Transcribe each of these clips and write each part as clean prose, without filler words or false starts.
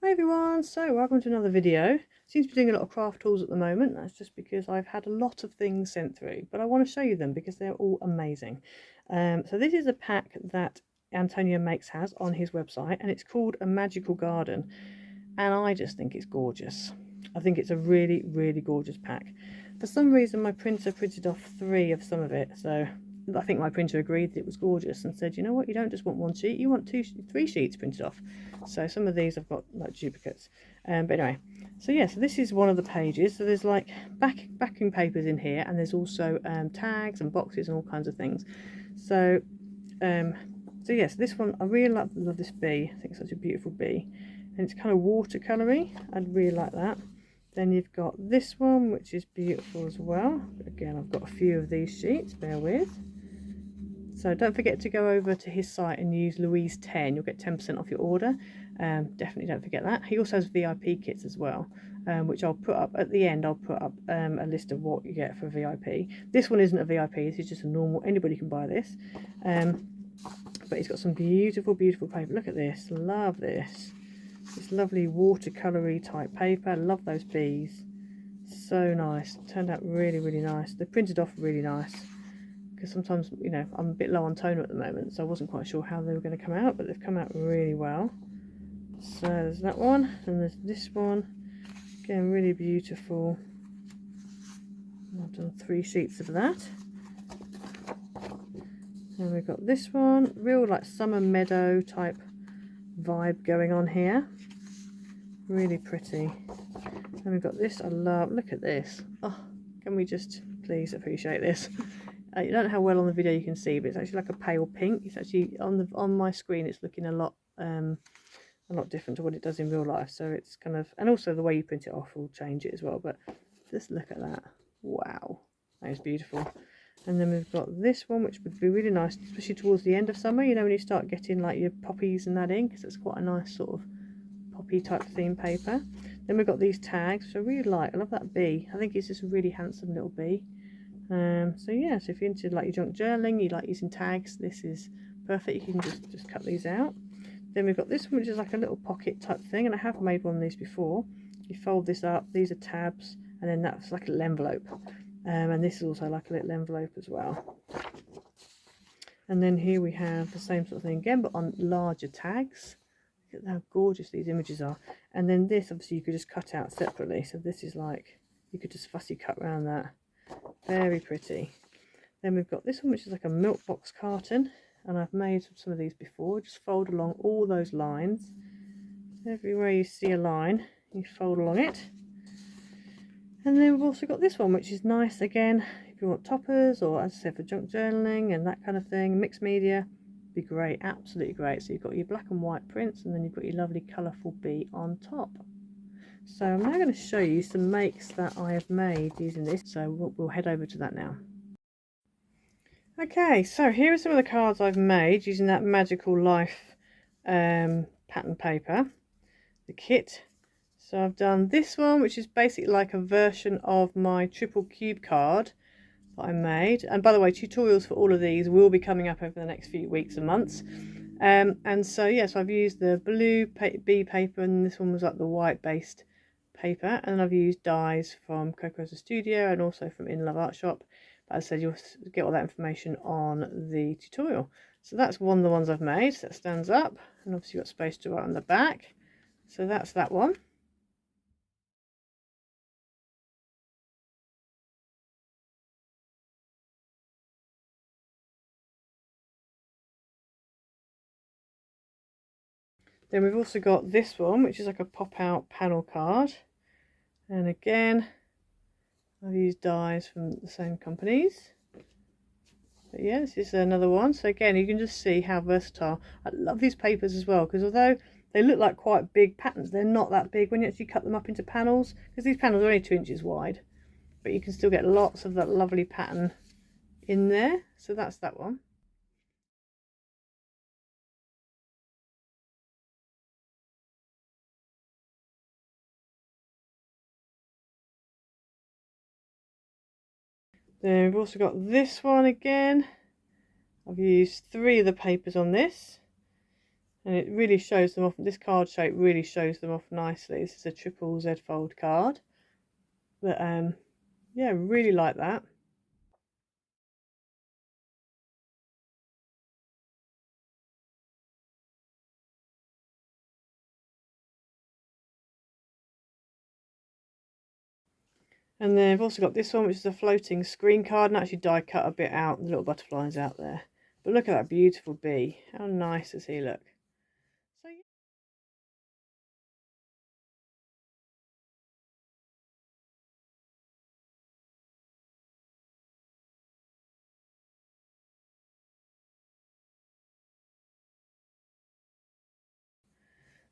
Hi everyone, so welcome to another video. Seems to be doing a lot of craft tools at the moment. That's just because I've had a lot of things sent through, but I want to show you them because they're all amazing. So this is a pack that Antonio has on his website, and it's called A Magical Garden, and I just think it's gorgeous. I think it's a really, really gorgeous pack. For some reason my printer printed off 3 of some of it, so I think my printer agreed that it was gorgeous and said, you know what, you don't just want 1 sheet, you want 3 sheets printed off. So some of these I've got like duplicates. But anyway, so yeah, so this is one of the pages. So there's like backing papers in here, and there's also tags and boxes and all kinds of things. So yes, this one I really love this bee. I think it's such a beautiful bee, and it's kind of watercolory. I'd really like that. Then you've got this one, which is beautiful as well. Again, I've got a few of these sheets, bear with. So don't forget to go over to his site and use Louise 10. You'll get 10% off your order. Definitely don't forget that. He also has VIP kits as well, which I'll put up at the end. I'll put up a list of what you get for VIP. This one isn't a VIP. This is just a normal. Anybody can buy this. But he's got some beautiful, beautiful paper. Look at this. Love this. This lovely watercolory type paper. Love those bees. So nice. Turned out really, really nice. They printed off really nice, because sometimes, you know, I'm a bit low on toner at the moment, so I wasn't quite sure how they were going to come out, but they've come out really well. So there's that one, and there's this one. Again, really beautiful. I've done 3 sheets of that. And we've got this one, real like summer meadow type vibe going on here. Really pretty. And we've got this, I love, look at this. Oh, can we just please appreciate this? You don't know how well on the video you can see, but it's actually like a pale pink. It's actually on my screen, it's looking a lot different to what it does in real life. So it's kind of, and also the way you print it off will change it as well. But just look at that. Wow, that is beautiful. And then we've got this one, which would be really nice, especially towards the end of summer, you know, when you start getting like your poppies and that in, because it's quite a nice sort of poppy type theme paper. Then we've got these tags, which I really like. I love that bee. I think it's just a really handsome little bee. So yeah, so if you're into like your junk journaling, you like using tags, this is perfect. You can just cut these out. Then we've got this one, which is like a little pocket type thing, and I have made one of these before. You fold this up, these are tabs, and then that's like a little envelope. And this is also like a little envelope as well. And then here we have the same sort of thing again, but on larger tags. Look at how gorgeous these images are. And then this, obviously, you could just cut out separately. So this is like, you could just fussy cut around that. Very pretty. Then we've got this one, which is like a milk box carton, and I've made some of these before. Just fold along all those lines. Everywhere you see a line, you fold along it. And then we've also got this one, which is nice again if you want toppers, or as I said, for junk journaling and that kind of thing, mixed media, be great, absolutely great. So you've got your black and white prints, and then you've got your lovely colourful bee on top. So I'm now going to show you some makes that I have made using this, so we'll head over to that now. Okay, so here are some of the cards I've made using that Magical Life pattern paper, the kit. So I've done this one, which is basically like a version of my triple cube card that I made. And by the way, tutorials for all of these will be coming up over the next few weeks and months. And so yes, I've used the blue bee paper, and this one was like the white based paper, and I've used dies from Coco's Studio and also from In Love Art Shop. But as I said, you'll get all that information on the tutorial. So that's one of the ones I've made. So that stands up, and obviously you've got space to write on the back. So that's that one. Then we've also got this one, which is like a pop-out panel card. And again, I've used dies from the same companies. But yeah, this is another one. So again, you can just see how versatile. I love these papers as well, because although they look like quite big patterns, they're not that big when you actually cut them up into panels, because these panels are only 2 inches wide. But you can still get lots of that lovely pattern in there. So that's that one. Then we've also got this one again. I've used 3 of the papers on this. And it really shows them off. This card shape really shows them off nicely. This is a triple Z fold card. But yeah, really like that. And then I've also got this one, which is a floating screen card, and actually die cut a bit out, the little butterflies out there. But look at that beautiful bee. How nice does he look?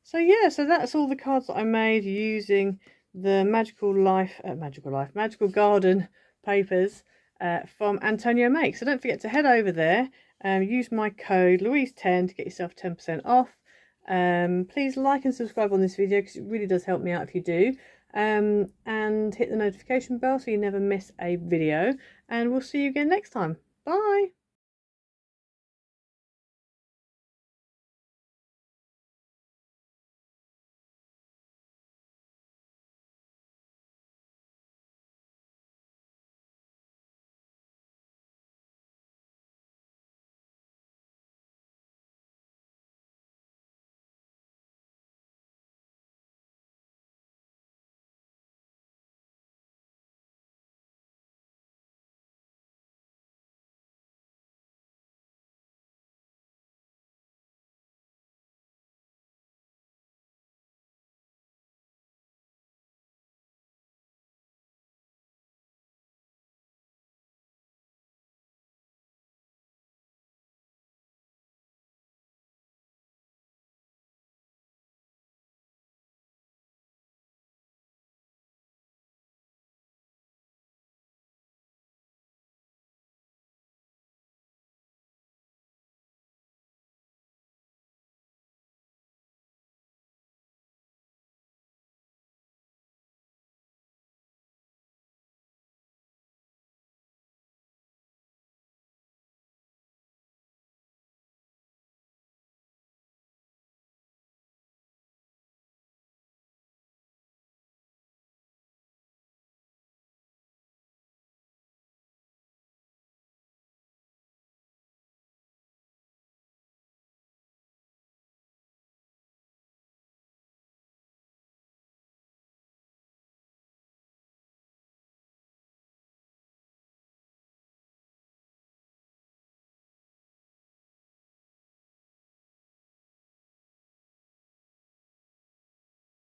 So yeah, so that's all the cards that I made using the Magical Garden papers from Antonio Makes. So don't forget to head over there, use my code Louise10 to get yourself 10% off. Please like and subscribe on this video because it really does help me out if you do. And hit the notification bell so you never miss a video. And we'll see you again next time. Bye!